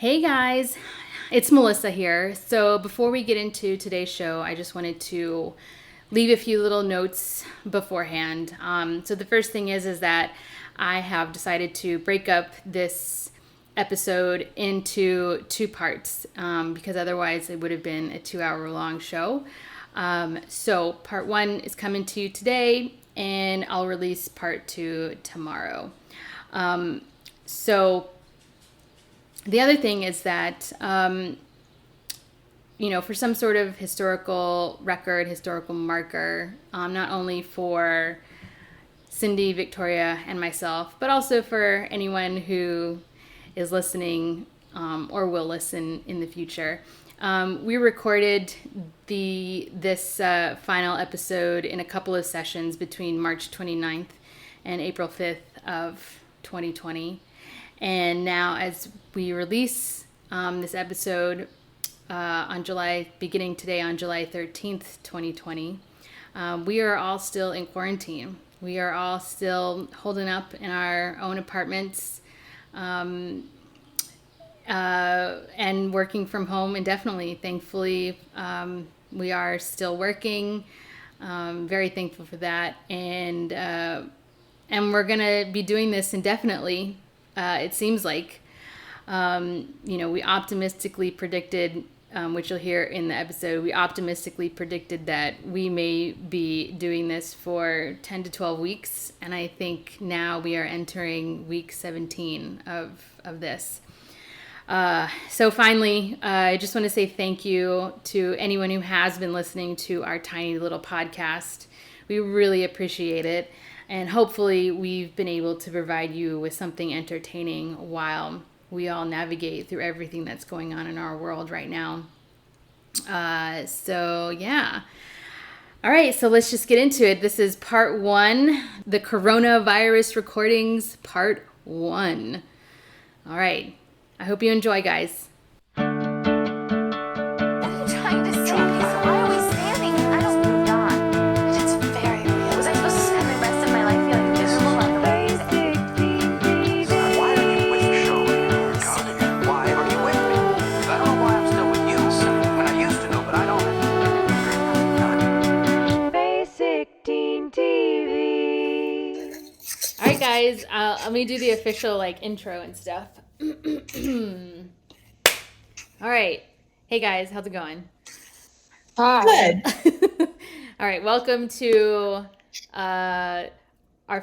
Hey guys, it's Melissa here. So before we get into today's show, I just wanted to leave a few little notes beforehand. So the first thing is that I have decided to break up this episode into two parts because otherwise it would have been a 2 hour long show. So part one is coming to you today, and I'll release part two tomorrow. So the other thing is that, for some sort of historical record, historical marker, not only for Cindy, Victoria, and myself, but also for anyone who is listening or will listen in the future. We recorded this final episode in a couple of sessions between March 29th and April 5th of 2020. And now as we release this episode beginning today on July 13th, 2020, we are all still in quarantine. We are all still holding up in our own apartments and working from home indefinitely. Thankfully, we are still working. Very thankful for that. And we're going to be doing this indefinitely. It seems like, we optimistically predicted, which you'll hear in the episode, we optimistically predicted that we may be doing this for 10 to 12 weeks. And I think now we are entering week 17 of this. So finally, I just want to say thank you to anyone who has been listening to our tiny little podcast. We really appreciate it. And hopefully we've been able to provide you with something entertaining while we all navigate through everything that's going on in our world right now. Yeah. All right, so let's just get into it. This is part one, the coronavirus recordings, part one. All right. I hope you enjoy, guys. Guys, let me do the official intro and stuff. All right. Hey guys, how's it going? Hi. Good. All right, welcome to our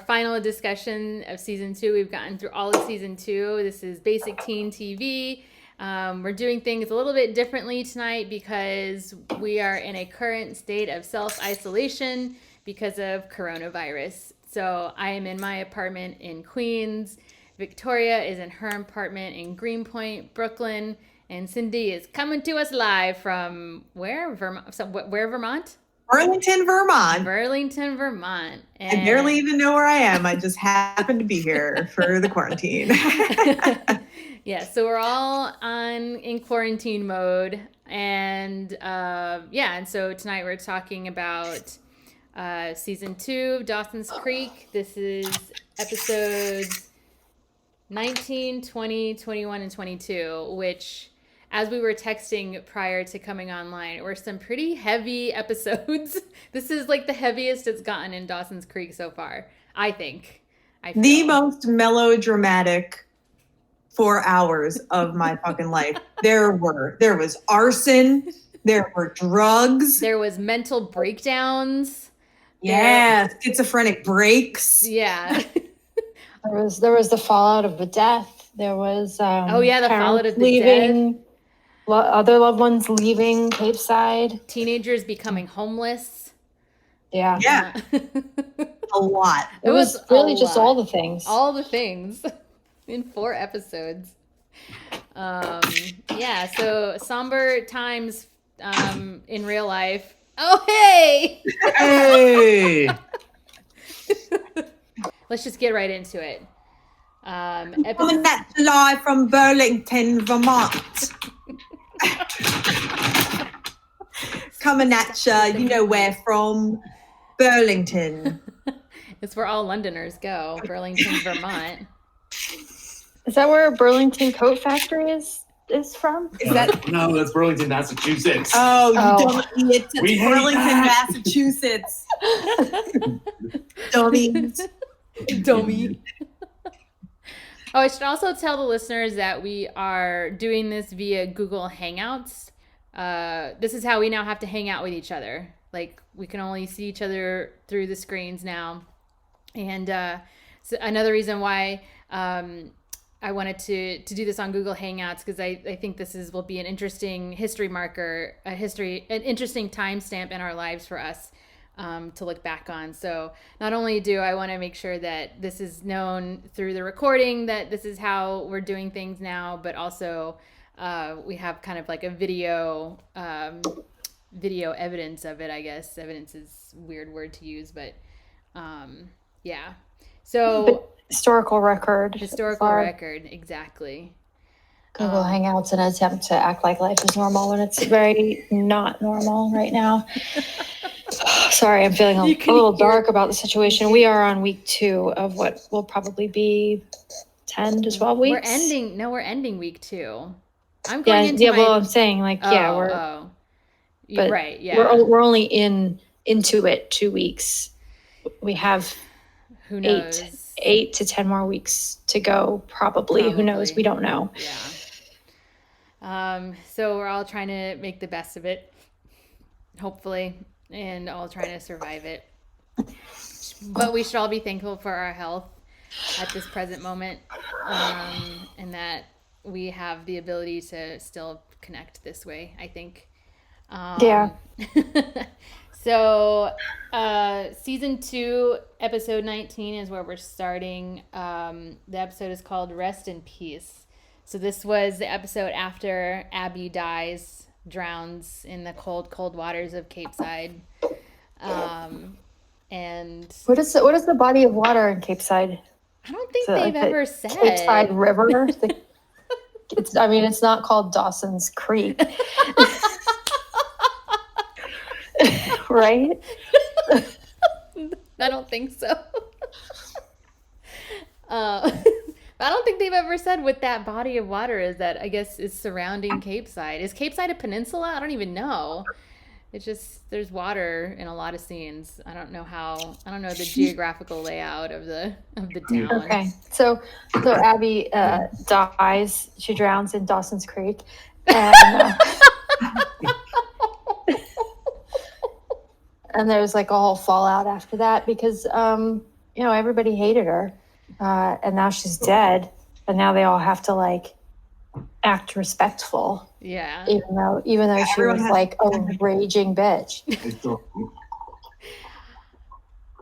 final discussion of season 2. We've gotten through all of season 2. This is Basic Teen TV. We're doing things a little bit differently tonight because we are in a current state of self-isolation because of coronavirus. So I am in my apartment in Queens. Victoria is in her apartment in Greenpoint, Brooklyn. And Cindy is coming to us live from where? Where, Vermont? Burlington, Vermont. Burlington, Vermont. And I barely even know where I am. I just happen to be here for the quarantine. Yeah, so we're all in quarantine mode. And and so tonight we're talking about season 2 of Dawson's Creek. This is episodes 19, 20, 21, and 22, which, as we were texting prior to coming online, were some pretty heavy episodes. This is like the heaviest it's gotten in Dawson's Creek so far, I think. The most melodramatic 4 hours of my fucking life. There was arson, there were drugs, there was mental breakdowns. Yeah, schizophrenic breaks. Yeah. There was the fallout of a death. There was the fallout of the leaving, death. Other loved ones leaving Cape Side. Teenagers becoming homeless. Yeah. A lot. It was really just all the things. All the things in 4 episodes. So somber times in real life. Oh, hey! Hey! Let's just get right into it. Coming live from Burlington, Vermont. Coming at you know where from? Burlington. It's where all Londoners go, Burlington, Vermont. Is that where Burlington Coat Factory is? is from? Is that? No, that's Burlington, Massachusetts. Oh, you Oh. don't need it. We It's hate Burlington, that. Massachusetts. Dummies. Dummy. Oh, I should also tell the listeners that we are doing this via Google Hangouts. This is how we now have to hang out with each other. Like, we can only see each other through the screens now. And so another reason why I wanted to do this on Google Hangouts, because I think will be an interesting history marker, an interesting timestamp in our lives for us to look back on. So not only do I want to make sure that this is known through the recording that this is how we're doing things now, but also we have kind of like a video evidence of it, I guess. Evidence is a weird word to use, but yeah. So Historical record. Exactly. Google Hangouts, an attempt to act like life is normal when it's very not normal right now. Sorry, I'm feeling a little dark about the situation. We are on week 2 of what will probably be 10 to 12 weeks. We're ending week 2. I'm going I'm saying But right, yeah. We're only into it 2 weeks. We have who knows 8 to 10 more weeks to go, probably. Who knows? We don't know. Yeah. So we're all trying to make the best of it, hopefully, and all trying to survive it. But we should all be thankful for our health at this present moment, and that we have the ability to still connect this way, I think. Yeah. So season 2, episode 19 is where we're starting. The episode is called Rest in Peace. So this was the episode after Abby drowns in the cold waters of Cape Side. And what is the body of water in Cape Side? I don't think they've ever said. Cape Side River. It's not called Dawson's Creek. Right? I don't think so. I don't think they've ever said what that body of water is that I guess is surrounding Cape Side. Is Cape Side a peninsula? I don't even know. It's just there's water in a lot of scenes. I don't know the geographical layout of the town. Okay, so Abby dies. She drowns in Dawson's Creek, and and there's like a whole fallout after that because everybody hated her, and now she's dead, and now they all have to like act respectful. Yeah. Even though she was like a raging bitch.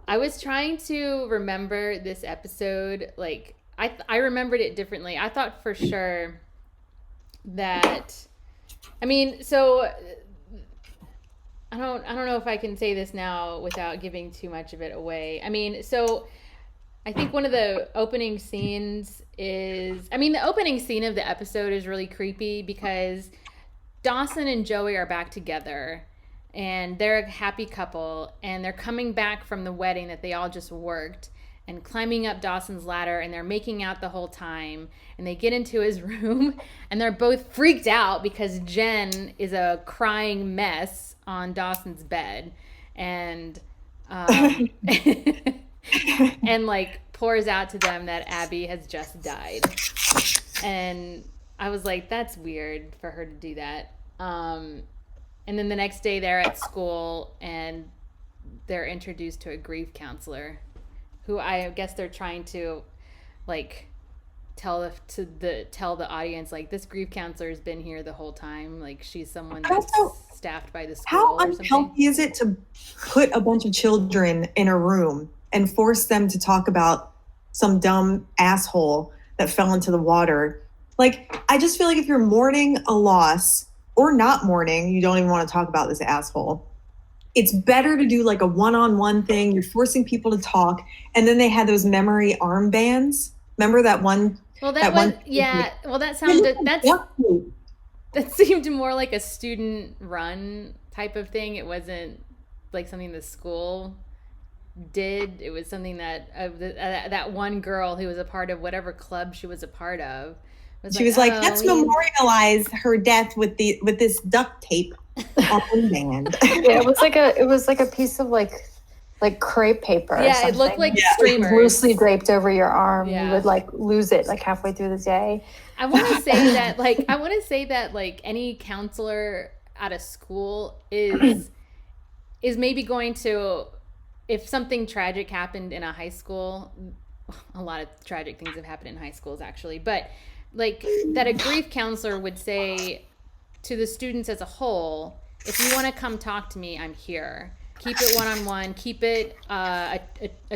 I was trying to remember this episode. Like I remembered it differently. I thought for sure that, so I don't know if I can say this now without giving too much of it away. So I think one of the opening scenes is, the opening scene of the episode is really creepy because Dawson and Joey are back together and they're a happy couple and they're coming back from the wedding that they all just worked and climbing up Dawson's ladder and they're making out the whole time and they get into his room and they're both freaked out because Jen is a crying mess on Dawson's bed and and like pours out to them that Abby has just died. And I was like, that's weird for her to do that. And then the next day they're at school and they're introduced to a grief counselor who I guess they're trying to like tell the audience like this grief counselor has been here the whole time. Like she's someone that's staffed by the school. How or something. unhealthy is it to put a bunch of children in a room and force them to talk about some dumb asshole that fell into the water? Like, I just feel like if you're mourning a loss or not mourning, you don't even want to talk about this asshole. It's better to do like a one-on-one thing. You're forcing people to talk. And then they had those memory armbands. Remember that one? Well, that seemed more like a student run type of thing. It wasn't like something the school did. It was something that that one girl who was a part of whatever club she was a part of She was like, "Oh, let's memorialize her death with this duct tape armband. Yeah, it was like a piece of like crepe paper. Yeah, it looked like streamers loosely draped over your arm. Yeah. You would like lose it like halfway through the day. I want to say that like any counselor at a school is maybe going to, if something tragic happened in a high school, a lot of tragic things have happened in high schools actually, but like that a grief counselor would say to the students as a whole, if you want to come talk to me, I'm here. Keep it one-on-one. Keep it a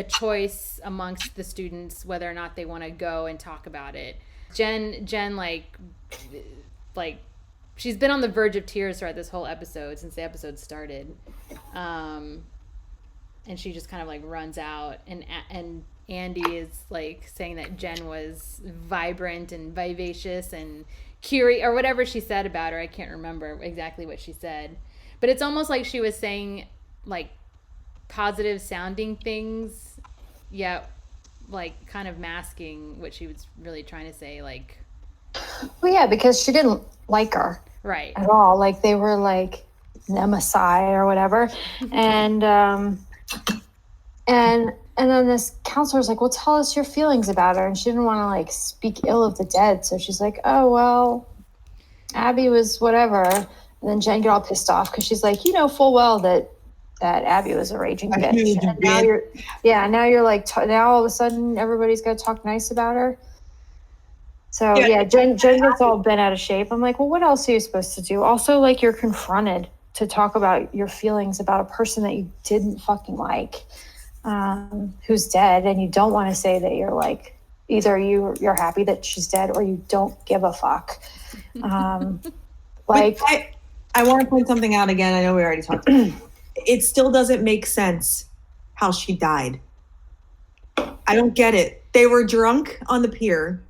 choice amongst the students whether or not they want to go and talk about it. Jen, like she's been on the verge of tears throughout this whole episode since the episode started, and she just kind of like runs out. And Andy is like saying that Jen was vibrant and vivacious and curious or whatever she said about her. I can't remember exactly what she said, but it's almost like she was saying like positive sounding things, yet like kind of masking what she was really trying to say. Like, well, yeah, because she didn't like her right at all. Like they were like nemesis or whatever, and then this counselor's like, well, tell us your feelings about her, and she didn't want to like speak ill of the dead, so she's like, oh well, Abby was whatever. And then Jen get all pissed off because she's like, you know full well that Abby was a raging bitch. And now you're like, now all of a sudden everybody's got to talk nice about her. So yeah, Jen gets all bent out of shape. I'm like, well, what else are you supposed to do? Also, like, you're confronted to talk about your feelings about a person that you didn't fucking like, who's dead, and you don't want to say that you're like, either you're happy that she's dead or you don't give a fuck. Like, I want to point something out again. I know we already talked about it. It still doesn't make sense how she died. I don't get it. They were drunk on the pier.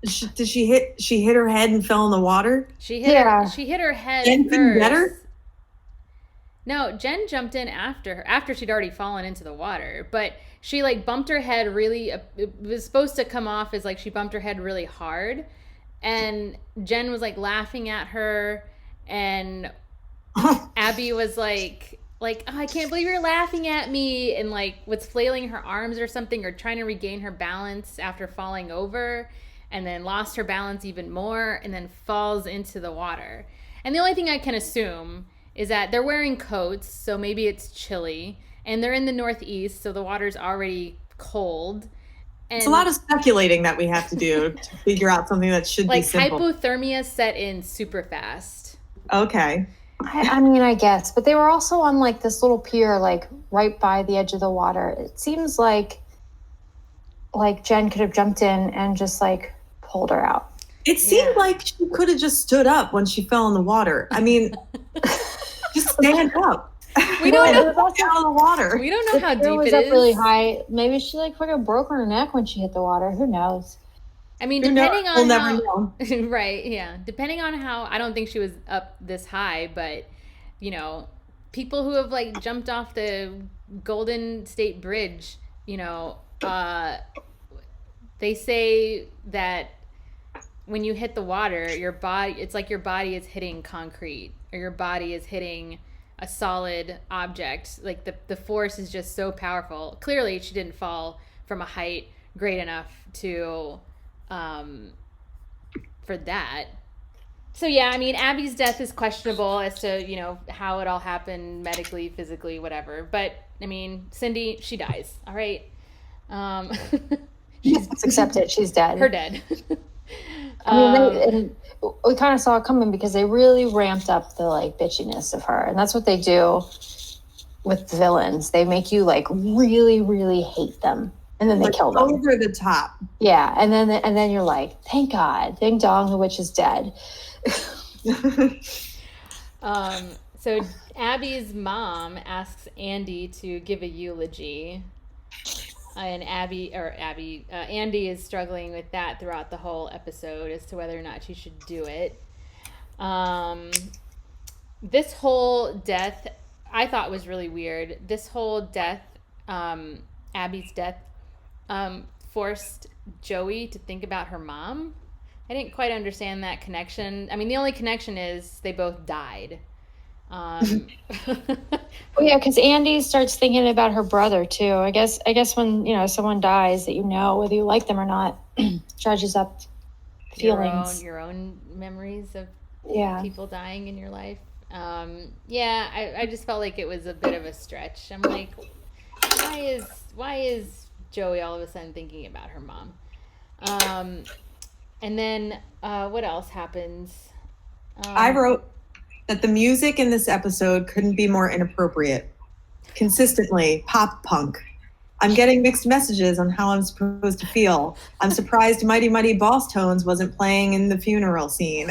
She hit her head and fell in the water? She hit her head Anything first. better? No, Jen jumped in after her, after she'd already fallen into the water. But she like bumped her head really, it was supposed to come off as like she bumped her head really hard. And Jen was like laughing at her, and Abby was like, oh, I can't believe you're laughing at me, and like was flailing her arms or something, or trying to regain her balance after falling over, and then lost her balance even more, and then falls into the water. And the only thing I can assume is that they're wearing coats, so maybe it's chilly, and they're in the Northeast, so the water's already cold. And it's a lot of speculating that we have to do to figure out something that should be simple. Like hypothermia set in super fast. Okay. I mean, I guess, but they were also on like this little pier, like right by the edge of the water. It seems like Jen could have jumped in and just like pulled her out. It seemed like she could have just stood up when she fell in the water. I mean, just stand up. We don't know out of the water. We don't know how deep was it up is. Really high. Maybe she like fucking broke her neck when she hit the water. Who knows? I mean, depending on we'll how, never know. Right, yeah. Depending on how, I don't think she was up this high, but you know, people who have like jumped off the Golden State Bridge, you know, they say that when you hit the water, it's like your body is hitting concrete, or your body is hitting a solid object. Like the force is just so powerful. Clearly she didn't fall from a height great enough to for that. So yeah, I mean, Abby's death is questionable as to, you know, how it all happened medically, physically, whatever. But I mean, Cindy, she dies. All right. Let's accept it. She's dead. Her dead. I mean, we kind of saw it coming because they really ramped up the like bitchiness of her, and that's what they do with the villains. They make you like really, really hate them, and then they kill them over the top. Yeah, and then you're like, thank God, ding dong, the witch is dead. So Abby's mom asks Andy to give a eulogy. And Andy is struggling with that throughout the whole episode as to whether or not she should do it. This whole death, I thought was really weird. This whole death, Abby's death, forced Joey to think about her mom. I didn't quite understand that connection. I mean, the only connection is they both died. Well, yeah, because Andy starts thinking about her brother too. I guess when someone dies that whether you like them or not, charges up feelings. Your own memories of Yeah. people dying in your life. I just felt like it was a bit of a stretch. I'm like, why is Joey all of a sudden thinking about her mom? And then what else happens? I wrote that the music in this episode couldn't be more inappropriate. Consistently pop punk. I'm getting mixed messages on how I'm supposed to feel. I'm surprised Mighty Mighty Boss Tones wasn't playing in the funeral scene.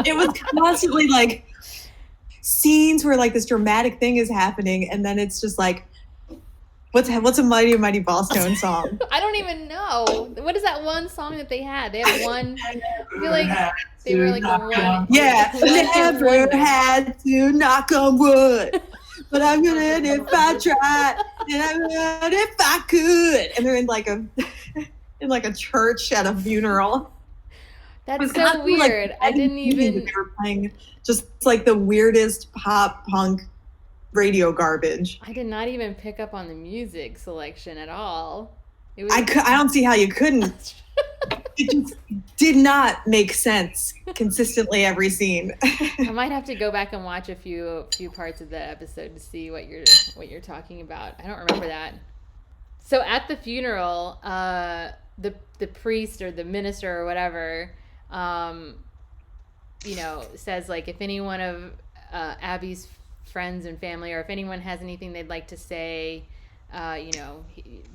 It was constantly like scenes where like this dramatic thing is happening, and then it's just like, what's a Mighty Mighty Boss Tone song? I don't even know. What is that one song that they had? They had one. I feel like they were like the one. Yeah, never had to knock on wood, but I'm gonna if I tried, and I'm gonna if I could. And they're in like a church at a funeral. That's so weird. Like, I didn't even. They were playing just like the weirdest pop punk radio garbage. I did not even pick up on the music selection at all. It was... I don't see how you couldn't. It just did not make sense consistently every scene. I might have to go back and watch a few parts of the episode to see what you're talking about. I don't remember that. So at the funeral, the priest or the minister or whatever, says like if any one of Abby's friends and family, or if anyone has anything they'd like to say,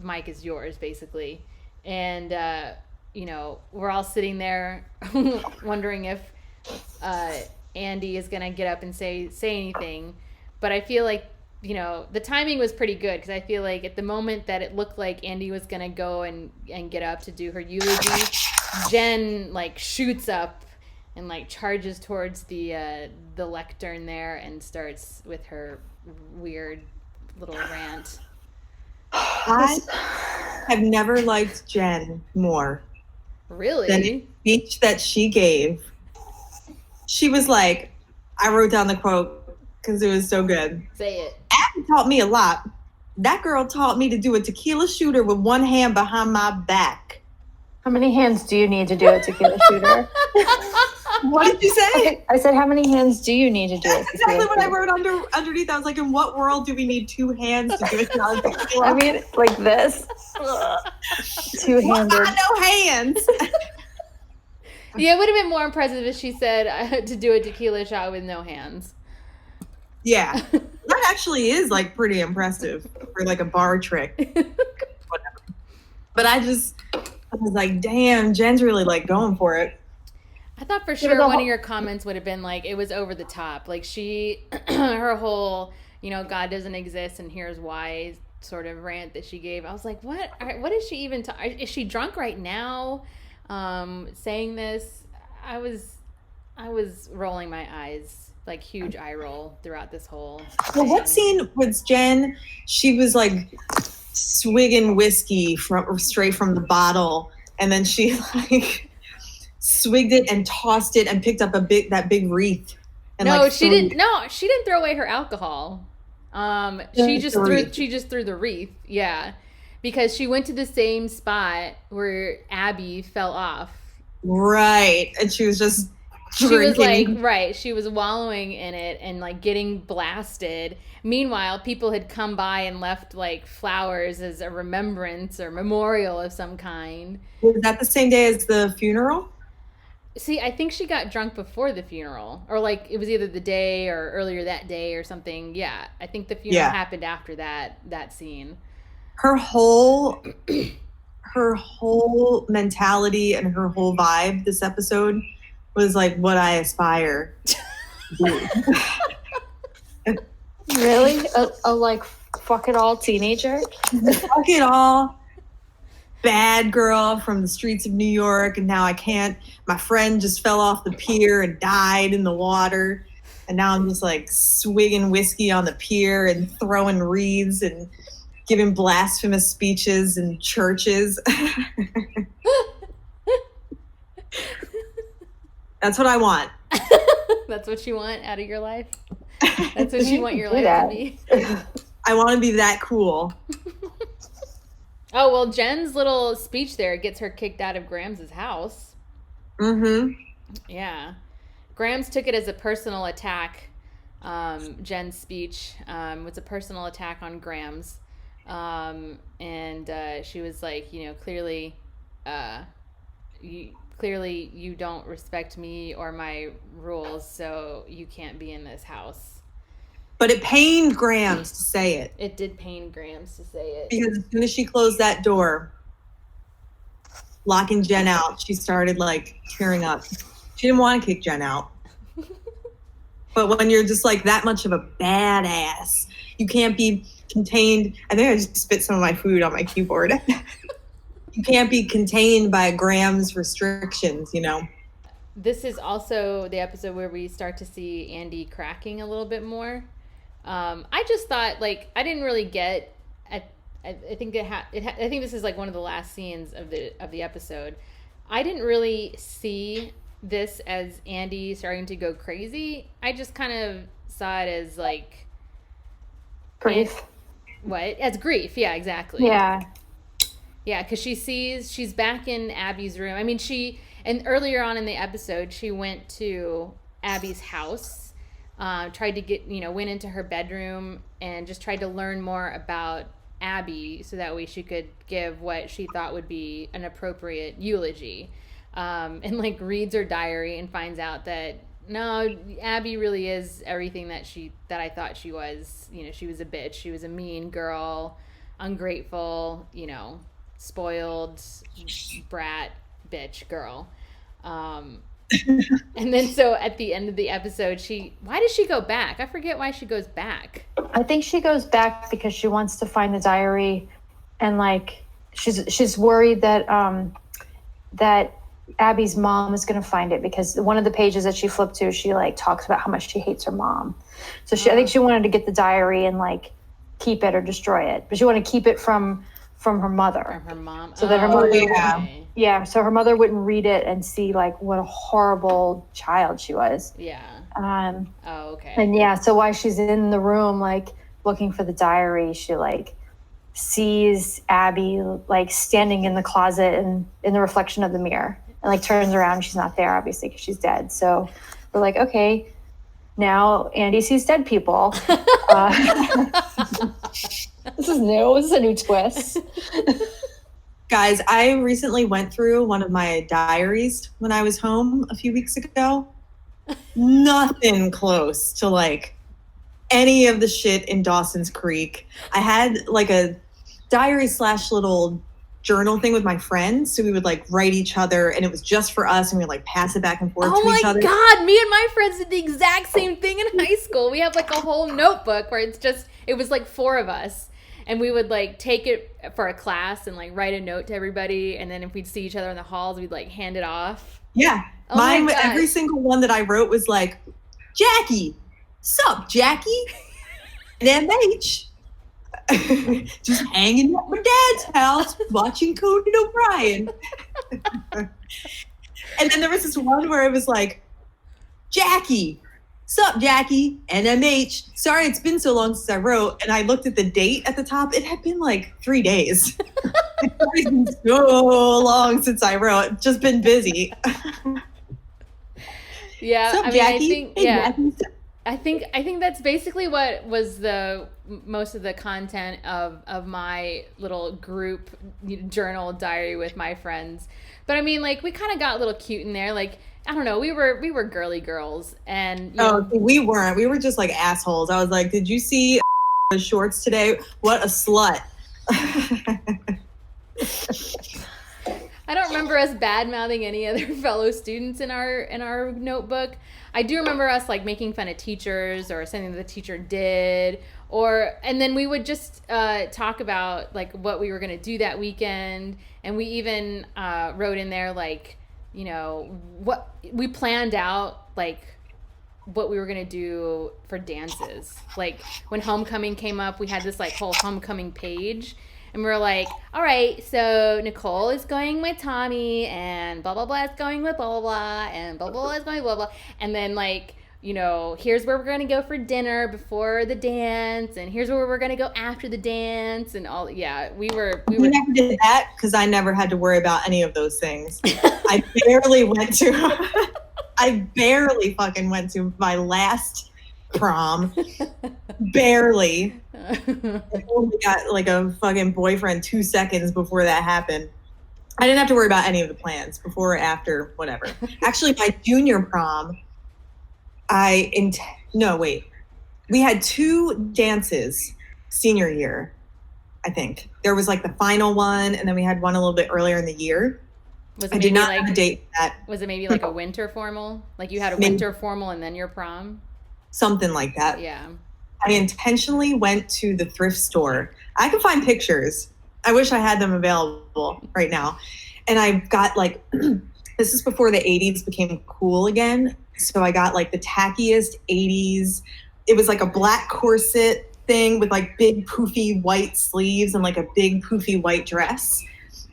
Mike is yours, basically. And we're all sitting there wondering if Andy is gonna get up and say anything. But I feel like the timing was pretty good, because I feel like at the moment that it looked like Andy was gonna go and get up to do her eulogy, Jen like shoots up and like charges towards the lectern there and starts with her weird little rant. I have never liked Jen more. Really? Than the speech that she gave. She was like, I wrote down the quote because it was so good. Say it. Abby taught me a lot. That girl taught me to do a tequila shooter with one hand behind my back. How many hands do you need to do a tequila shooter? What did you say? I said, how many hands do you need to do it? That's exactly what I wrote underneath. I was like, in what world do we need two hands to do it? I mean, like this. Two-handed. No hands. Yeah, it would have been more impressive if she said to do a tequila shot with no hands. Yeah. That actually is like pretty impressive for like a bar trick. Whatever. But I was like, damn, Jen's really like going for it. I thought for sure one of your comments would have been like, it was over the top. Like her whole, God doesn't exist and here's why sort of rant that she gave. I was like, what is she even, is she drunk right now? Saying this? I was rolling my eyes, like huge eye roll throughout this whole thing. Well, what scene was Jen? She was like swigging whiskey straight from the bottle. And then she like swigged it and tossed it and picked up that big wreath. And she didn't. No, she didn't throw away her alcohol. She just threw the wreath. Yeah, because she went to the same spot where Abby fell off. Right, and she was just drinking. She was like, she was wallowing in it and like getting blasted. Meanwhile, people had come by and left like flowers as a remembrance or memorial of some kind. Was that the same day as the funeral? See, I think she got drunk before the funeral, or like it was either the day or earlier that day or something. Yeah, I think the funeral happened after that scene. Her whole mentality and her whole vibe this episode was like what I aspire to do. Really? A like fuck it all teenager? Fuck it all. Bad girl from the streets of New York, and now I can't. My friend just fell off the pier and died in the water, and now I'm just like swigging whiskey on the pier and throwing wreaths and giving blasphemous speeches in churches. That's what I want. That's what you want out of your life? That's what you want your life to be? I want to be that cool. Oh, well, Jen's little speech there gets her kicked out of Graham's house. Mm-hmm. Yeah. Graham's took it as a personal attack. Jen's speech was a personal attack on Graham's. And she was like, clearly you don't respect me or my rules, so you can't be in this house. But it pained Grams to say it. It did pain Grams to say it. Because as soon as she closed that door, locking Jen out, she started like tearing up. She didn't want to kick Jen out. But when you're just like that much of a badass, you can't be contained. I think I just spit some of my food on my keyboard. You can't be contained by Graham's restrictions, This is also the episode where we start to see Andy cracking a little bit more. I just thought, I didn't really get. I think I think this is like one of the last scenes of the episode. I didn't really see this as Andy starting to go crazy. I just kind of saw it as like grief. As grief? Yeah, exactly. Yeah. Yeah, because she's back in Abby's room. I mean, and earlier on in the episode, she went to Abby's house, tried to went into her bedroom and just tried to learn more about Abby so that way she could give what she thought would be an appropriate eulogy. And reads her diary and finds out that no, Abby really is everything that I thought she was. She was a bitch. She was a mean girl, ungrateful, spoiled brat bitch girl. And then so at the end of the episode, why does she go back? I forget why she goes back. I think she goes back because she wants to find the diary, and she's worried that that Abby's mom is going to find it, because one of the pages that she flipped to, she talks about how much she hates her mom. So I think she wanted to get the diary and keep it or destroy it, but she wanted to keep it from her mother. From her mom. So that her mother, yeah. So her mother wouldn't read it and see what a horrible child she was. Yeah. Okay. And so while she's in the room, looking for the diary, she sees Abby standing in the closet and in the reflection of the mirror, and turns around. She's not there, obviously, because she's dead. So we're okay, now Andy sees dead people. This is new. This is a new twist. Guys, I recently went through one of my diaries when I was home a few weeks ago. Nothing close to any of the shit in Dawson's Creek. I had a diary / little journal thing with my friends, so we would write each other, and it was just for us, and we would pass it back and forth to each other. Oh my god, me and my friends did the exact same thing in high school. We have a whole notebook where it was 4 of us, and we would take it for a class and write a note to everybody, and then if we'd see each other in the halls, we'd hand it off. Yeah. Mine, every single one that I wrote was Jackie, sup Jackie, and MH. Just hanging at my dad's house watching Conan O'Brien. And then there was this one where it was Jackie, sup Jackie, NMH. Sorry it's been so long since I wrote. And I looked at the date at the top. It had been 3 days. It's been so long since I wrote. Just been busy. Yeah, sup, I mean, Jackie? I think, hey, yeah. Jackie. I think that's basically what was most of the content of my little group journal diary with my friends. But I mean, we kind of got a little cute in there. I don't know, we were girly girls, and we weren't. We were just assholes. I was did you see the shorts today? What a slut. I don't remember us bad-mouthing any other fellow students in our notebook. I do remember us making fun of teachers or something that the teacher did, and then we would just talk about what we were going to do that weekend, and we even wrote in there what we planned out what we were going to do for dances. When homecoming came up, we had this whole homecoming page. And we're like, all right, so Nicole is going with Tommy, and blah, blah, blah is going with blah, blah, blah, and blah, blah, blah is going with blah, blah. And then, like, you know, here's where we're going to go for dinner before the dance, and here's where we're going to go after the dance, and all. Yeah, we were. You never did that because I never had to worry about any of those things. I barely fucking went to my last prom. Barely. I only got like a fucking boyfriend 2 seconds before that happened. I didn't have to worry about any of the plans before or after, whatever. Actually, my junior prom, we had 2 dances senior year, I think. There was like the final one, and then we had one a little bit earlier in the year. I did not have a date for that. Was it maybe like a winter formal? Like you had a winter formal and then your prom? Something like that. Yeah. I intentionally went to the thrift store. I can find pictures. I wish I had them available right now. And I got like, this is before the 80s became cool again. So I got like the tackiest 80s. It was like a black corset thing with like big poofy white sleeves and like a big poofy white dress.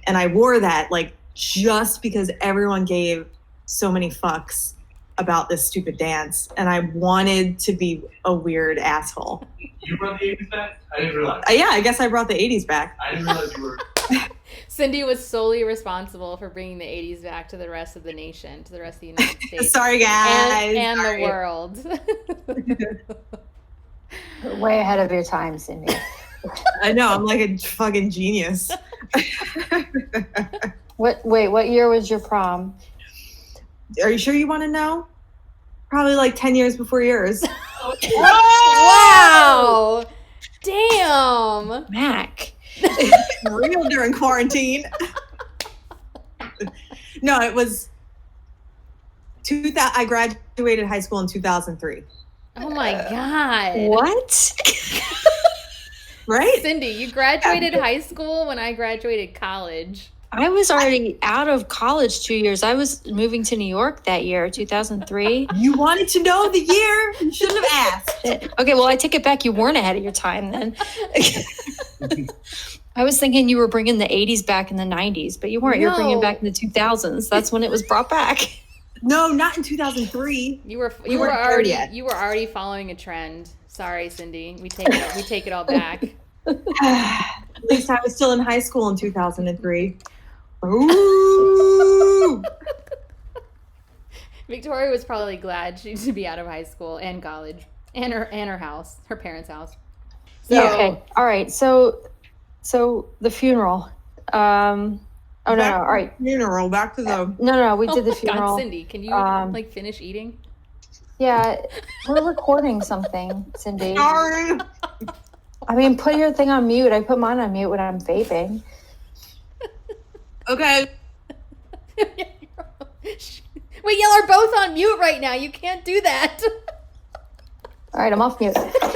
And I wore that like just because everyone gave so many fucks about this stupid dance, and I wanted to be a weird asshole. You brought the 80s back? I didn't realize. Yeah, I guess I brought the 80s back. I didn't realize you were. Cindy was solely responsible for bringing the 80s back to the rest of the nation, to the rest of the United States. Sorry, guys. And Sorry. the world. Way ahead of your time, Cindy. I know, I'm like a fucking genius. What year was your prom? Are you sure you want to know? Probably like 10 years before yours. Wow! Damn! Mac. Real during quarantine. No, it was I graduated high school in 2003. Oh my God. What? Right? Cindy, you graduated high school when I graduated college. I was already out of college 2 years. I was moving to New York that year, 2003. You wanted to know the year? You shouldn't have asked. Okay, well, I take it back. You weren't ahead of your time then. I was thinking you were bringing the 80s back in the 90s, but you weren't. You were bringing it back in the 2000s. That's when it was brought back. No, not in 2003. You were already following a trend. Sorry, Cindy. We take it all back. At least I was still in high school in 2003. Ooh. Victoria was probably glad to be out of high school and college and her house, her parents' house. So, yeah, okay. All right. So the funeral. No. All right. Funeral. Back to the. No. We did the funeral. God, Cindy, can you finish eating? Yeah, we're recording something, Cindy. Sorry. I mean, put your thing on mute. I put mine on mute when I'm vaping. Okay. Wait, y'all are both on mute right now. You can't do that. All right, I'm off mute. All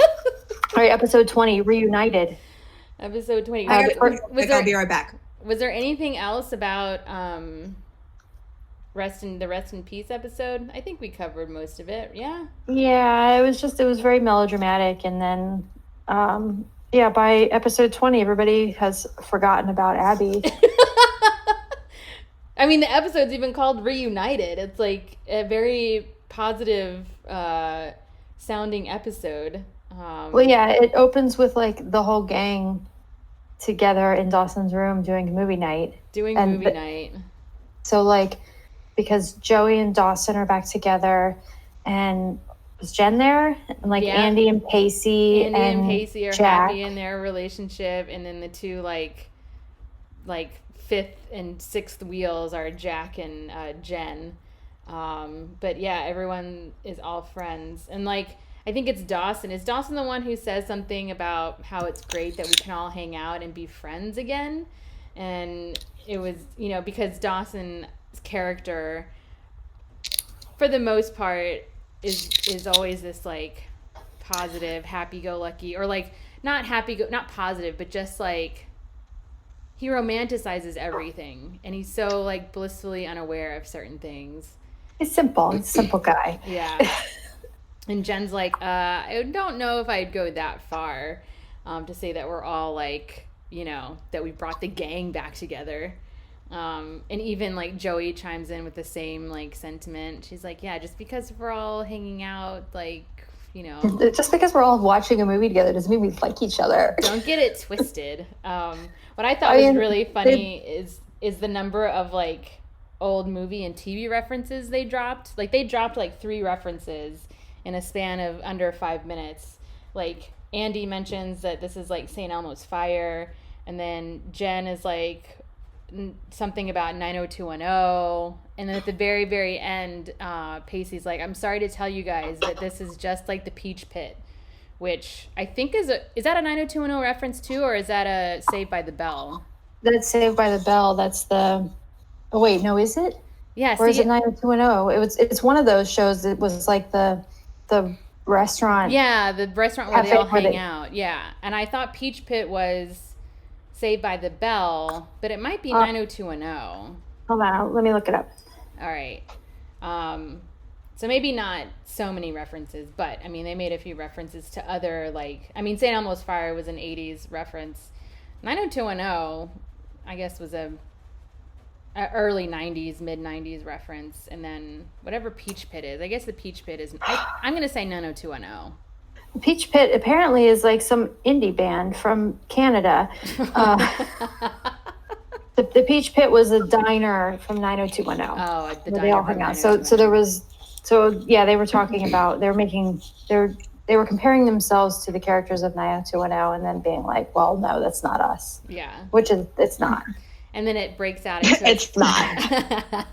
right, episode 20, Reunited. Episode 20. I'll be right back. Was there anything else about rest in peace episode? I think we covered most of it. Yeah. Yeah, it was very melodramatic, and then by episode 20, everybody has forgotten about Abby. I mean, the episode's even called Reunited. It's like a very positive sounding episode. Well, yeah, it opens with like the whole gang together in Dawson's room doing movie night. Night. So like, because Joey and Dawson are back together, and was Jen there? And like Andy and Pacey and Pacey are Jack. Happy in their relationship, and then the two like fifth and sixth wheels are Jack and Jen. But yeah, everyone is all friends, and like I think it's Dawson. Is Dawson the one who says something about how it's great that we can all hang out and be friends again? And it was, because Dawson's character, for the most part, is always this like positive, happy-go-lucky, or like not positive, but just like he romanticizes everything, and he's so like blissfully unaware of certain things. He's simple. He's a simple guy. Yeah. And Jen's like, I don't know if I'd go that far to say that we're all like that we brought the gang back together. And even like Joey chimes in with the same like sentiment. She's like, yeah, just because we're all hanging out, like, just because we're all watching a movie together doesn't mean we like each other. Don't get it twisted. What I thought was really funny is the number of like old movie and TV references they dropped. Like they dropped like 3 references in a span of under 5 minutes. Like Andy mentions that this is like St. Elmo's Fire, and then Jen is like something about 90210, and then at the very, very end, Pacey's like, I'm sorry to tell you guys that this is just like the Peach Pit, which I think is that a 90210 reference too, or is that a Saved by the Bell? That's Saved by the Bell. That's the... Oh wait, no, is it? Yeah. Or is it 90210? It's one of those shows that was like the restaurant. Yeah, the restaurant where they all hang out. Yeah, and I thought Peach Pit was Saved by the Bell, but it might be 90210. Hold on, let me look it up. All right. So maybe not so many references, but I mean, they made a few references to other, like, I mean, St. Elmo's Fire was an 80s reference. 90210, I guess, was a early 90s, mid 90s reference. And then whatever Peach Pit is, I guess the Peach Pit is, I'm going to say 90210. Peach Pit apparently is like some indie band from Canada. The Peach Pit was a diner from 90210. Oh, the diner. They all hung out. So there was, they were talking about, they were comparing themselves to the characters of 90210 and then being like, well, no, that's not us. Yeah. Which is, it's not. And then it breaks out into it's not.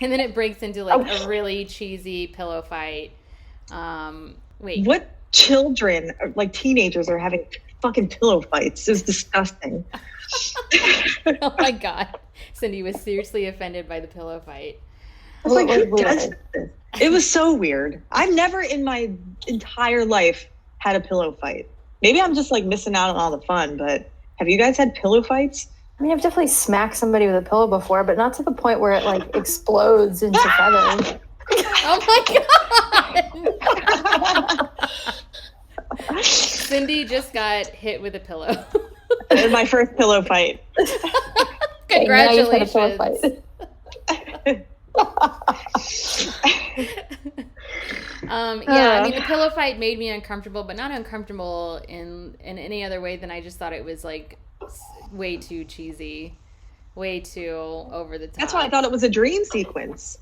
And then it breaks into like a really cheesy pillow fight. Wait. What children, like teenagers, are having fucking pillow fights? It's disgusting. Oh my God. Cindy was seriously offended by the pillow fight. I was like, who does this? It was so weird. I've never in my entire life had a pillow fight. Maybe I'm just like missing out on all the fun, but have you guys had pillow fights? I mean, I've definitely smacked somebody with a pillow before, but not to the point where it like explodes into feathers. Oh my God. Cindy just got hit with a pillow. It was my first pillow fight. Congratulations. I mean, the pillow fight made me uncomfortable, but not uncomfortable in any other way than I just thought it was like way too cheesy, way too over the top. That's why I thought it was a dream sequence.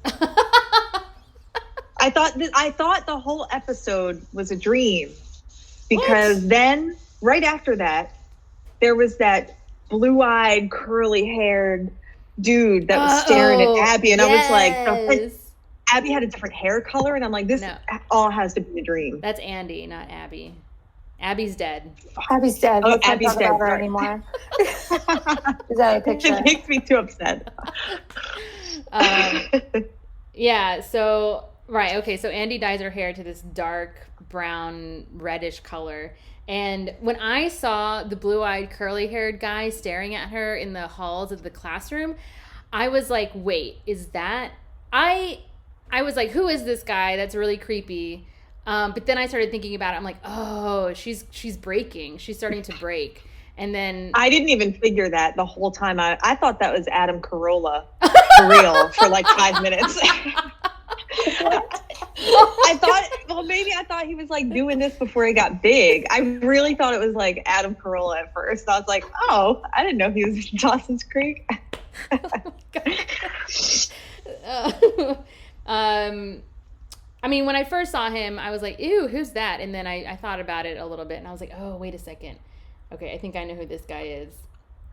I thought the whole episode was a dream, because then right after that there was that blue-eyed, curly-haired dude that was staring at Abby, and I was like, Abby had a different hair color, and I'm like, this all has to be a dream. That's Andy, not Abby. Abby's dead. Abby's dead. Oh, Let's Abby's not talk dead. about her anymore. Is that a picture? It makes me too upset. Yeah, so, right, okay, so Andy dyes her hair to this dark brown, reddish color. And when I saw the blue-eyed, curly-haired guy staring at her in the halls of the classroom, I was like, wait, is that... I was like, who is this guy? That's really creepy. But then I started thinking about it. I'm like, oh, she's breaking. She's starting to break. And then... I didn't even figure that the whole time. I thought that was Adam Carolla for real for like 5 minutes. I thought he was like doing this before he got big. I really thought it was like Adam Carolla at first. I was like, oh, I didn't know he was in Dawson's Creek. I mean, when I first saw him, I was like, ew, who's that? And then I thought about it a little bit, and I was like, oh, wait a second. Okay, I think I know who this guy is.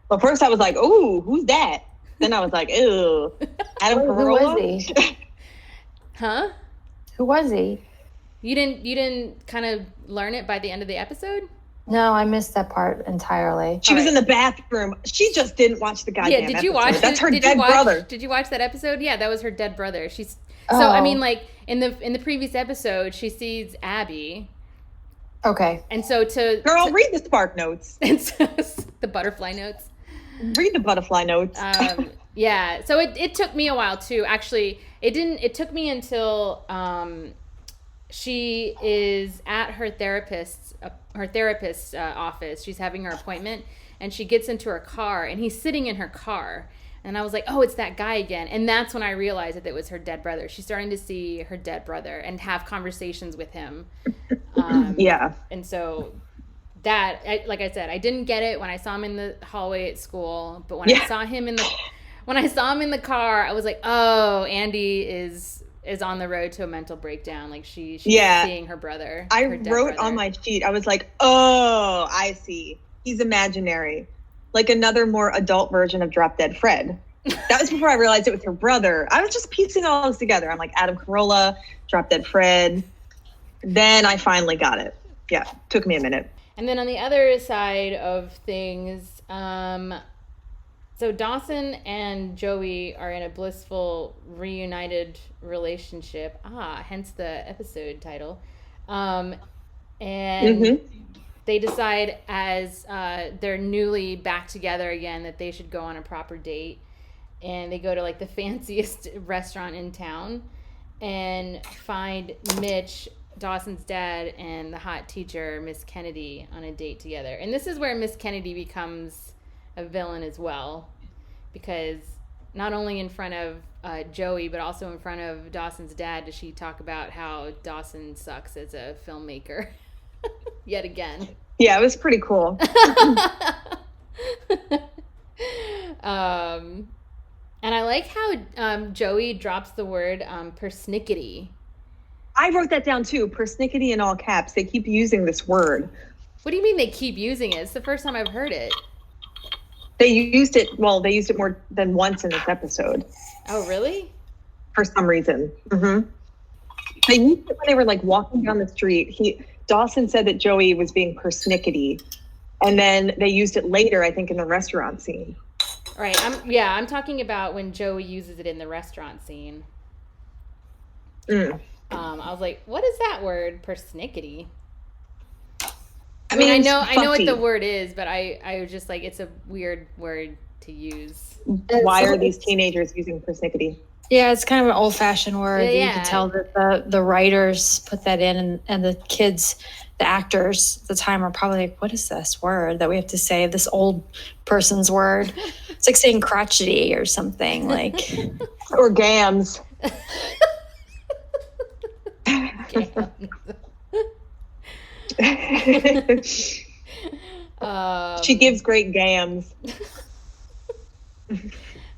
Well, first I was like, ooh, who's that? Then I was like, ew, Adam Carolla? Who was he? Huh? Who was he? You didn't kind of learn it by the end of the episode? No, I missed that part entirely. She was in the bathroom. She just didn't watch the goddamn episode. Yeah, did you watch? That's her dead brother. Did you watch that episode? Yeah, that was her dead brother. I mean, like in the previous episode, she sees Abby. Okay. And so read the Spark Notes. And so the butterfly notes. Read the butterfly notes. Yeah. So it took me a while too. Actually, it took me until she is at her therapist's office. She's having her appointment, and she gets into her car, and he's sitting in her car. And I was like, oh, it's that guy again. And that's when I realized that it was her dead brother. She's starting to see her dead brother and have conversations with him. Yeah. And so that, like I said, I didn't get it when I saw him in the hallway at school. But when I saw him in the car, I was like, oh, Andy is on the road to a mental breakdown. Like she's seeing her brother. I wrote on my sheet, I was like, oh, I see. He's imaginary. Like another more adult version of Drop Dead Fred. That was before I realized it was her brother. I was just piecing all this together. I'm like, Adam Carolla, Drop Dead Fred. Then I finally got it. Yeah, took me a minute. And then on the other side of things, so Dawson and Joey are in a blissful reunited relationship. Hence the episode title. And they decide as they're newly back together again that they should go on a proper date. And they go to like the fanciest restaurant in town and find Mitch, Dawson's dad, and the hot teacher, Miss Kennedy, on a date together. And this is where Miss Kennedy becomes a villain as well, because not only in front of Joey, but also in front of Dawson's dad does she talk about how Dawson sucks as a filmmaker yet again. Yeah, it was pretty cool. And I like how Joey drops the word persnickety. I wrote that down too. Persnickety in all caps. They keep using this word. What do you mean they keep using it? It's the first time I've heard it. They used it more than once in this episode. Oh, really? For some reason. Mm-hmm. They used it when they were like walking down the street. Dawson said that Joey was being persnickety. And then they used it later, I think, in the restaurant scene. Right. I'm talking about when Joey uses it in the restaurant scene. I was like, what is that word? Persnickety. I mean, I know what the word is, but I was just like, it's a weird word to use. Why are these teenagers using persnickety? Yeah, it's kind of an old-fashioned word. Yeah. You can tell that the writers put that in, and the kids, the actors at the time are probably like, what is this word that we have to say? This old person's word. It's like saying crotchety or something, like. Or gams. She gives great gams.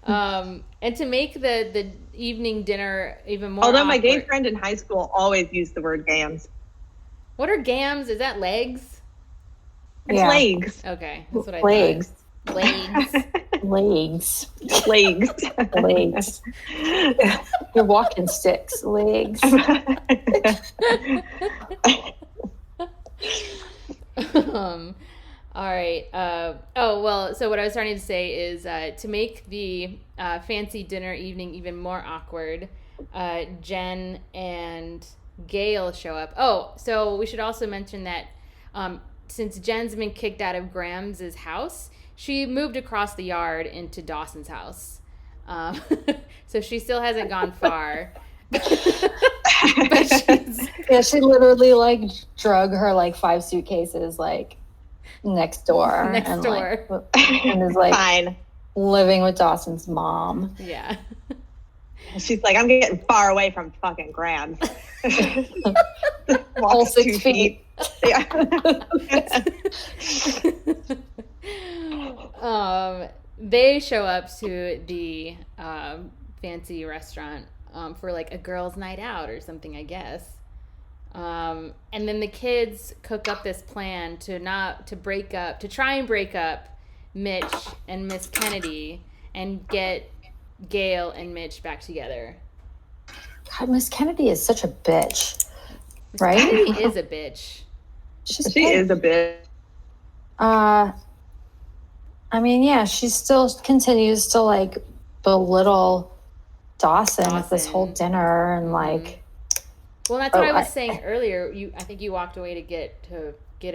And to make the evening dinner even more Although awkward, my gay friend in high school always used the word gams. What are gams? Is that legs? It's legs. Okay, that's what I legs. thought. Legs. Legs. Legs. You're walking sticks. Legs. All right. So what I was trying to say is to make the fancy dinner evening even more awkward, Jen and Gail show up. Oh, so we should also mention that since Jen's been kicked out of Graham's house, she moved across the yard into Dawson's house. So she still hasn't gone far. But she literally like drug her like 5 suitcases like next door and is like fine living with Dawson's mom. Yeah. She's like, I'm getting far away from fucking Graham. All 6 feet. Yeah. They show up to the fancy restaurant for like a girls' night out or something, I guess. And then the kids cook up this plan to try and break up Mitch and Miss Kennedy and get Gail and Mitch back together. God, Miss Kennedy is such a bitch, right? Kennedy is a bitch. She is a bitch. I mean, yeah, she still continues to like belittle Dawson at this whole dinner and like. Well, that's what I was saying earlier. I think you walked away to get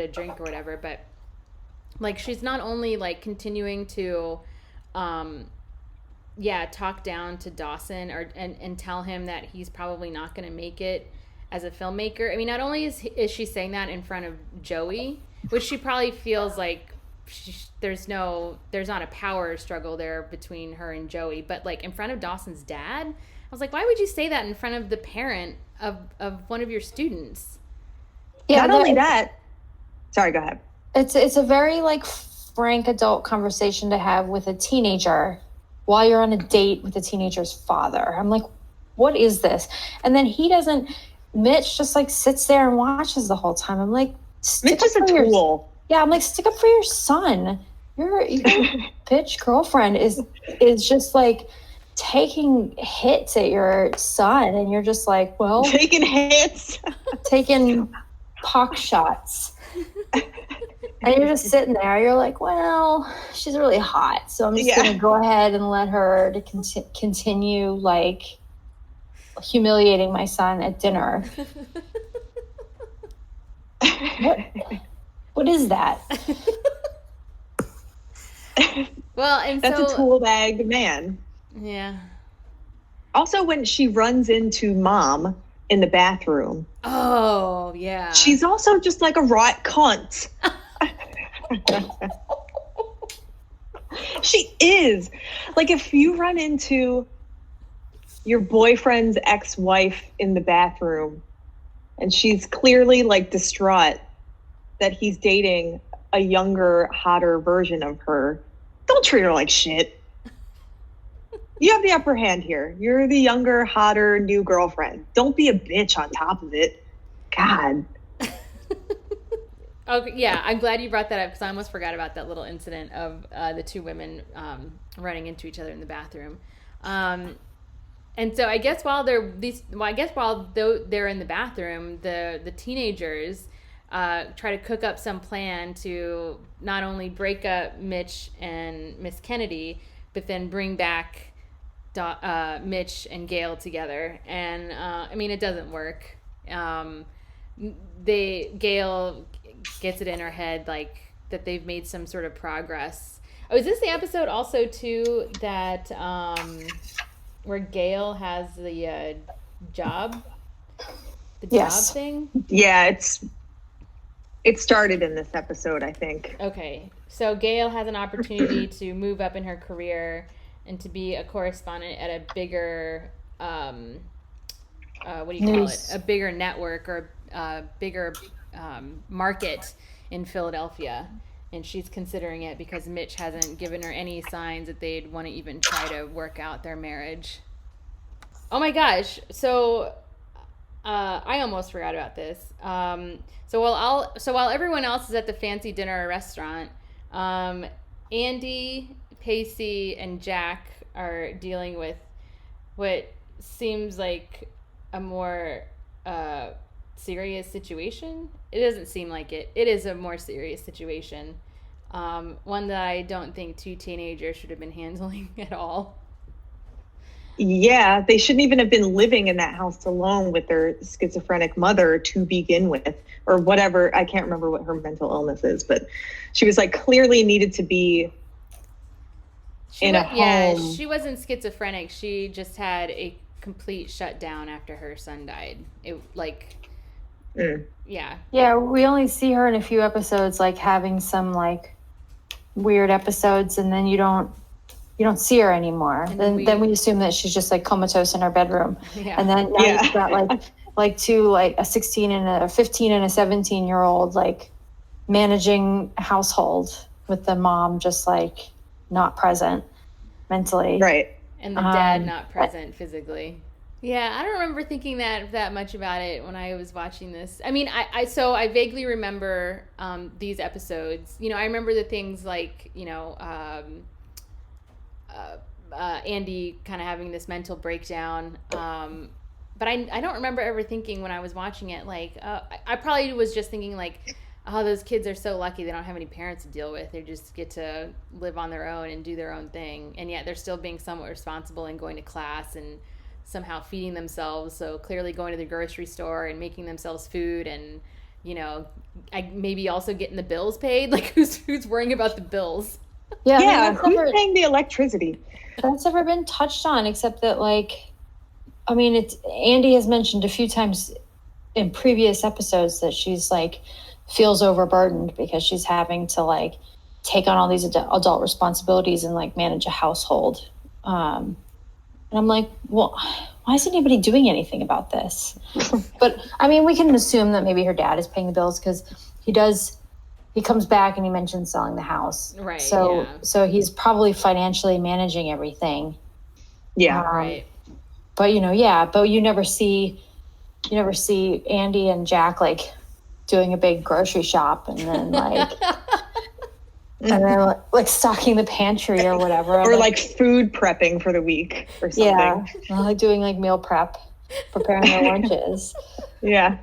a drink or whatever, but like she's not only like continuing to, talk down to Dawson and tell him that he's probably not going to make it as a filmmaker. I mean, not only is she saying that in front of Joey, which she probably feels like there's not a power struggle there between her and Joey, but like in front of Dawson's dad, I was like, why would you say that in front of the parent of one of your students? Yeah, not only that. Sorry, go ahead. It's a very like frank adult conversation to have with a teenager while you're on a date with a teenager's father. I'm like, what is this? And then Mitch just like sits there and watches the whole time. I'm like, Mitch is a tool. Yeah, I'm like, stick up for your son. Your bitch girlfriend is just like taking hits at your son, and you're just like, well, taking hits, taking pock shots. And you're just sitting there. You're like, well, she's really hot, so I'm just going to go ahead and let her to continue, like, humiliating my son at dinner. What is that? Well, and that's a tool bag man. Yeah. Also, when she runs into mom in the bathroom. Oh, yeah. She's also just like a rot cunt. She is. Like, if you run into your boyfriend's ex-wife in the bathroom and she's clearly like distraught that he's dating a younger, hotter version of her, don't treat her like shit. You have the upper hand here. You're the younger, hotter, new girlfriend. Don't be a bitch on top of it. God. Okay, yeah, I'm glad you brought that up because I almost forgot about that little incident of the two women running into each other in the bathroom. And so I guess while they're in the bathroom, the teenagers try to cook up some plan to not only break up Mitch and Miss Kennedy, but then bring back Mitch and Gail together. And I mean, it doesn't work. Gail gets it in her head like that they've made some sort of progress. Oh, is this the episode also too that where Gail has the job thing? Yeah, it started in this episode, I think. Okay, so Gail has an opportunity to move up in her career and to be a correspondent at a bigger what do you call it? A bigger network or a bigger market in Philadelphia, and she's considering it because Mitch hasn't given her any signs that they'd want to even try to work out their marriage. Oh my gosh! So I almost forgot about this. So while everyone else is at the fancy dinner or restaurant, Andy, Pacey, and Jack are dealing with what seems like a more serious situation. It doesn't seem like it. It is a more serious situation. One that I don't think two teenagers should have been handling at all. Yeah, they shouldn't even have been living in that house alone with their schizophrenic mother to begin with, or whatever. I can't remember what her mental illness is, but she was like clearly needed to be in a home. Yeah, she wasn't schizophrenic. She just had a complete shutdown after her son died. Yeah, we only see her in a few episodes like having some like weird episodes, and then you don't see her anymore. And then we assume that she's just like comatose in her bedroom. Yeah. And then now you've got like two, like a 16 and a 15 and a 17-year-old like managing a household with the mom just like not present mentally. Right. And the dad not present physically. Yeah, I don't remember thinking that much about it when I was watching this. I mean, I vaguely remember these episodes. You know, I remember the things like, you know, Andy kind of having this mental breakdown. But I don't remember ever thinking when I was watching it, like, I probably was just thinking like, oh, those kids are so lucky they don't have any parents to deal with. They just get to live on their own and do their own thing. And yet they're still being somewhat responsible and going to class and somehow feeding themselves. So clearly going to the grocery store and making themselves food and, you know, maybe also getting the bills paid. Like who's worrying about the bills? Yeah, who's paying the electricity? That's never been touched on, except that like, I mean, Andy has mentioned a few times in previous episodes that she's like feels overburdened because she's having to like take on all these adult responsibilities and like manage a household. And I'm like, well, why isn't anybody doing anything about this? But I mean, we can assume that maybe her dad is paying the bills because he comes back and he mentions selling the house. Right. So he's probably financially managing everything. Yeah. Right. But but you never see Andy and Jack like doing a big grocery shop and then like like stocking the pantry or whatever. Or like food prepping for the week or something. Yeah. Like doing like meal prep, preparing their lunches. Yeah.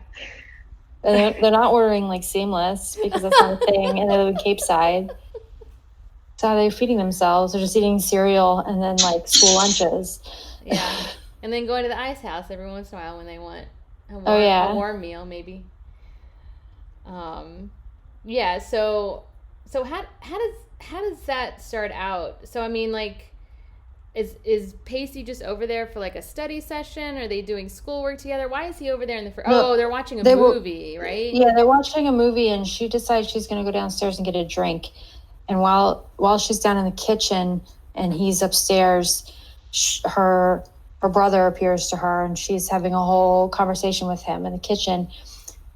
And they're not ordering like Seamless because that's not a thing. And they live in Cape Side. So how are they feeding themselves? They're just eating cereal and then like school lunches. Yeah. And then going to the ice house every once in a while when they want a warm meal, maybe. Yeah. So how does that start out? So I mean, like, is Pacey just over there for like a study session? Are they doing schoolwork together? Why is he over there in the they're watching a movie, right? Yeah, they're watching a movie, and she decides she's going to go downstairs and get a drink. And while she's down in the kitchen and he's upstairs, her brother appears to her, and she's having a whole conversation with him in the kitchen.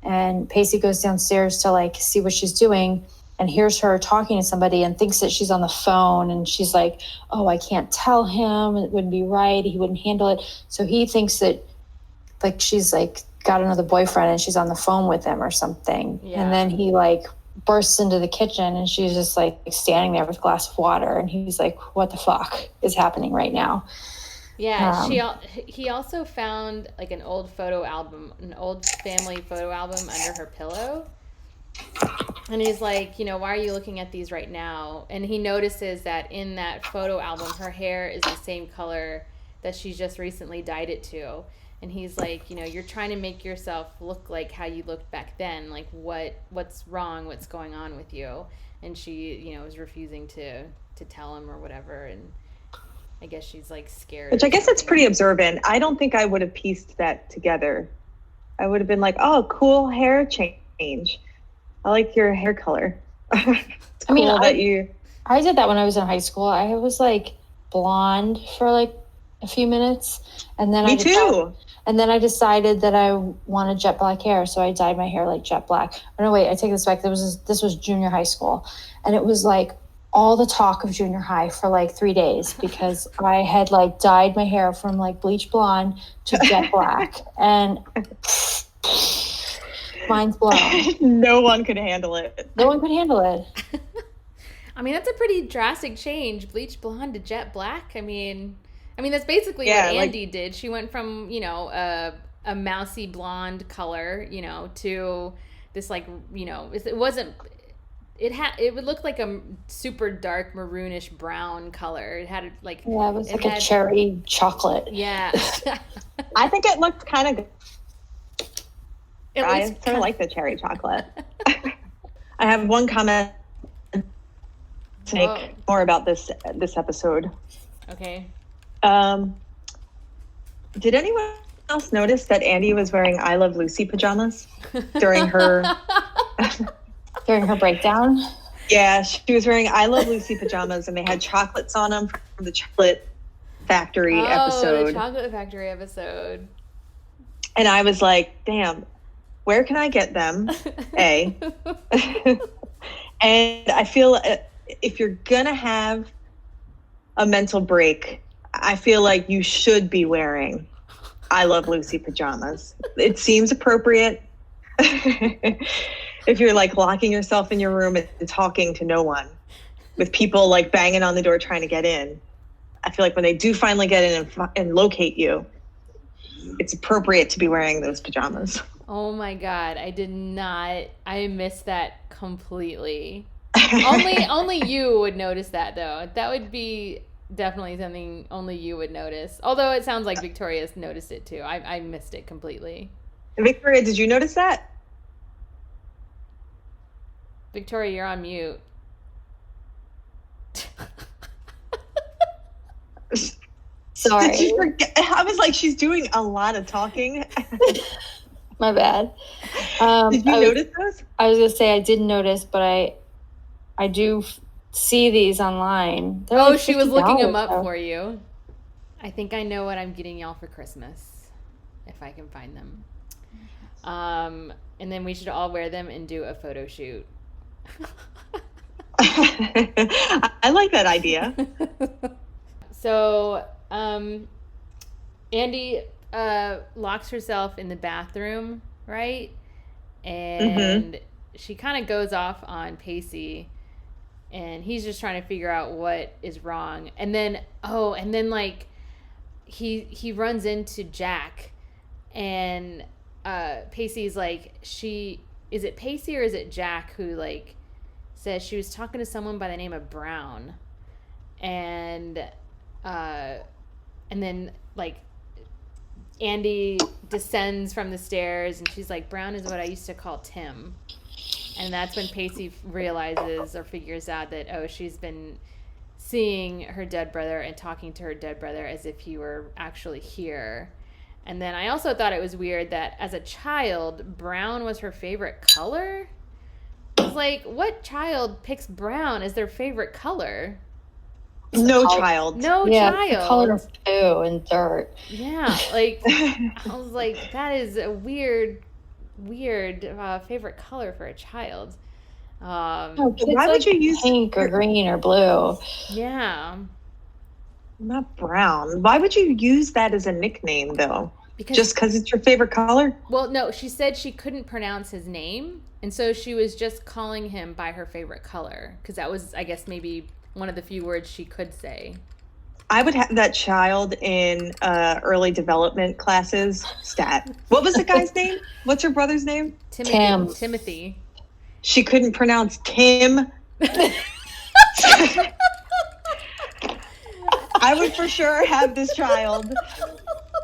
And Pacey goes downstairs to like see what she's doing, and hears her talking to somebody and thinks that she's on the phone. And she's like, oh, I can't tell him. It wouldn't be right. He wouldn't handle it. So he thinks that like she's like got another boyfriend and she's on the phone with him or something. Yeah. And then he like bursts into the kitchen and she's just like standing there with a glass of water. And he's like, what the fuck is happening right now? Yeah, he also found like an old family photo album under her pillow. And he's like, why are you looking at these right now? And he notices that in that photo album, her hair is the same color that she's just recently dyed it to. And he's like, you're trying to make yourself look like how you looked back then. Like, what's wrong? What's going on with you? And she, was refusing to tell him or whatever. And I guess she's like scared. Which I guess it's pretty observant. I don't think I would have pieced that together. I would have been like, oh, cool hair change. I like your hair color. I did that when I was in high school. I was like blonde for like a few minutes, and then I decided that I wanted jet black hair, so I dyed my hair like jet black. Oh no, wait, I take this back. This was junior high school, and it was like all the talk of junior high for like 3 days because I had like dyed my hair from like bleach blonde to jet black, and mind's blown. No one could handle it. No one could handle it. I mean, that's a pretty drastic change. Bleach blonde to jet black. I mean, that's basically what Andy did. She went from, a mousy blonde color, to this like, it would look like a super dark maroonish brown color. It had like, it was like a cherry chocolate. Yeah. I think it looked kind of good. I sort of like the cherry chocolate. I have one comment to make more about this episode. Okay. Did anyone else notice that Andy was wearing I Love Lucy pajamas during her breakdown? Yeah, she was wearing I Love Lucy pajamas, and they had chocolates on them from the Chocolate Factory episode. The Chocolate Factory episode. And I was like, damn. Where can I get them? A. And I feel if you're going to have a mental break, I feel like you should be wearing I Love Lucy pajamas. It seems appropriate. If you're like locking yourself in your room and talking to no one, with people like banging on the door trying to get in, I feel like when they do finally get in and locate you, it's appropriate to be wearing those pajamas. Oh my God, I missed that completely. Only you would notice that though. That would be definitely something only you would notice. Although it sounds like Victoria's noticed it too. I missed it completely. Victoria, did you notice that? Victoria, you're on mute. Sorry. Did you forget? I was like, she's doing a lot of talking. My bad. Did you notice those? I was gonna say I didn't notice, but I do see these online. They're Oh, like she was looking them $50 up though. for you. I think I know what I'm getting y'all for Christmas, if I can find them. And then we should all wear them and do a photo shoot. I like that idea. So, Andy locks herself in the bathroom, right? And she kind of goes off on Pacey, and he's just trying to figure out what is wrong. And then, like, he runs into Jack, and Pacey's like, is it Pacey or is it Jack who, like, says she was talking to someone by the name of Brown, and then, like, Andy descends from the stairs, and she's like, Brown is what I used to call Tim. And that's when Pacey realizes or figures out that, oh, she's been seeing her dead brother and talking to her dead brother as if he were actually here. And then I also thought it was weird that as a child, brown was her favorite color. I was like, what child picks brown as their favorite color? No child. No Yeah, child. the color of poo and dirt. Yeah, like, I was like, that is a weird favorite color for a child. No, kids Why would like you use pink or green or blue? Yeah. Not brown? Why would you use that as a nickname, though? Just because it's your favorite color? Well, no, she said she couldn't pronounce his name, and so she was just calling him by her favorite color, because that was, I guess, maybe one of the few words she could say. I would have that child in early development classes. Stat. What was the guy's name? What's her brother's name? Timothy. She couldn't pronounce Tim. I would for sure have this child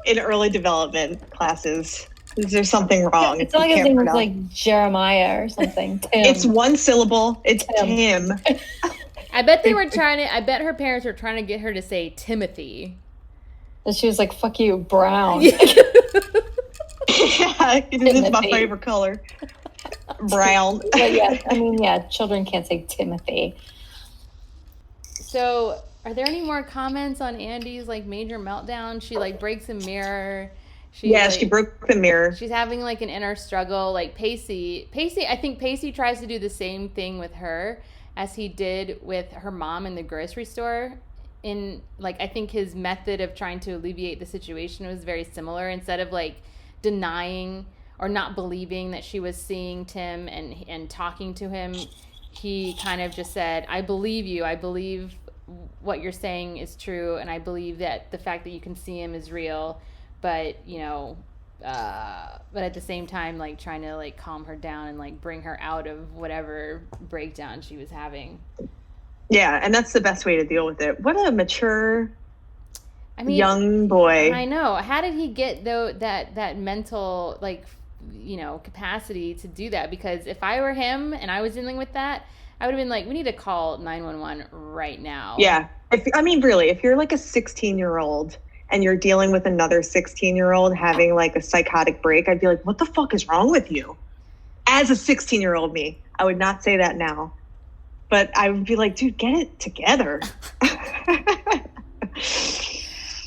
in early development classes. Is there something wrong? It's like his name was like Jeremiah or something. Tim. It's one syllable. It's Tim. I bet I bet her parents were trying to get her to say Timothy. And she was like, fuck you, brown. Yeah, it is my favorite color. Brown. But yeah, children can't say Timothy. So, are there any more comments on Andy's, like, major meltdown? She, like, breaks a mirror. She broke the mirror. She's having, like, an inner struggle. Like, Pacey, I think Pacey tries to do the same thing with her as he did with her mom in the grocery store. In, like, I think his method of trying to alleviate the situation was very similar. Instead of, like, denying or not believing that she was seeing Tim and talking to him, he kind of just said, I believe you. I believe what you're saying is true, and I believe that the fact that you can see him is real. But, but at the same time, like, trying to, like, calm her down and, like, bring her out of whatever breakdown she was having. Yeah, and that's the best way to deal with it. What a mature, young boy. I know. How did he get, though, that mental, like, capacity to do that? Because if I were him and I was dealing with that, I would have been like, we need to call 911 right now. Yeah. If you're like a 16-year-old and you're dealing with another 16-year-old having like a psychotic break, I'd be like, what the fuck is wrong with you? As a 16-year-old me, I would not say that now. But I would be like, dude, get it together.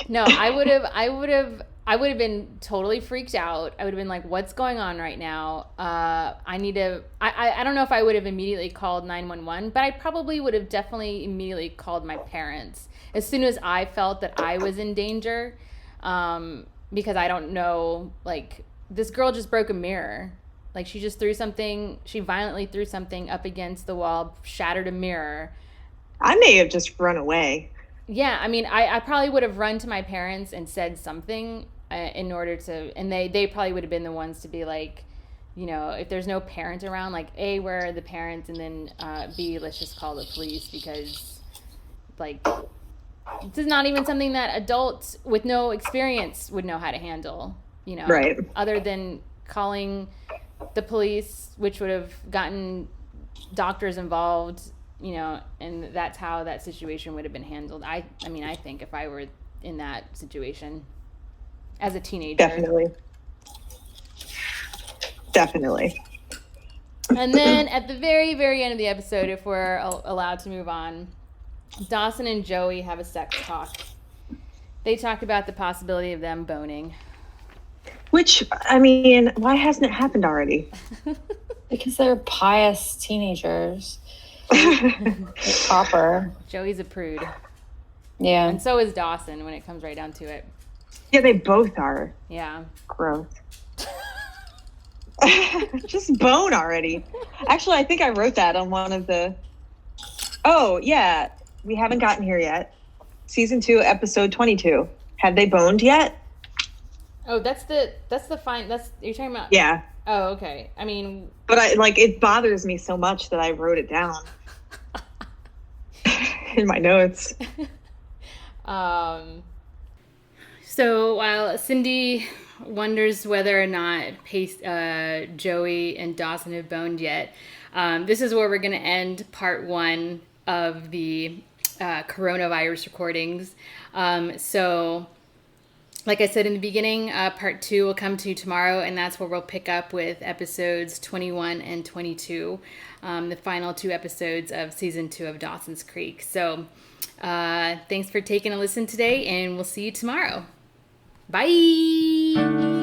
No, I would have been totally freaked out. I would have been like, what's going on right now? I don't know if I would have immediately called 911, but I probably would have definitely immediately called my parents as soon as I felt that I was in danger. Because I don't know, like, this girl just broke a mirror. Like, she violently threw something up against the wall, shattered a mirror. I may have just run away. Yeah, I mean, I probably would have run to my parents and said something in order to, and they probably would have been the ones to be like, if there's no parent around, like, A, where are the parents, and then B, let's just call the police, because, like, this is not even something that adults with no experience would know how to handle, right? Other than calling the police, which would have gotten doctors involved, and that's how that situation would have been handled. I think if I were in that situation as a teenager. Definitely. And then at the very, very end of the episode, if we're allowed to move on, Dawson and Joey have a sex talk. They talk about the possibility of them boning. Which, I mean, why hasn't it happened already? Because they're pious teenagers. They're proper. Joey's a prude. Yeah. And so is Dawson when it comes right down to it. Yeah, they both are. Yeah. Gross. Just bone already. Actually, I think I wrote that on one of the... Oh, yeah. We haven't gotten here yet. Season 2, episode 22. Have they boned yet? Oh, that's you're talking about... Yeah. Oh, okay. I mean... But it bothers me so much that I wrote it down in my notes. So while Cindy wonders whether or not Joey and Dawson have boned yet, this is where we're going to end part 1 of the coronavirus recordings. So like I said in the beginning, part 2 will come to you tomorrow, and that's where we'll pick up with episodes 21 and 22, the final 2 episodes of season 2 of Dawson's Creek. So thanks for taking a listen today, and we'll see you tomorrow. Bye!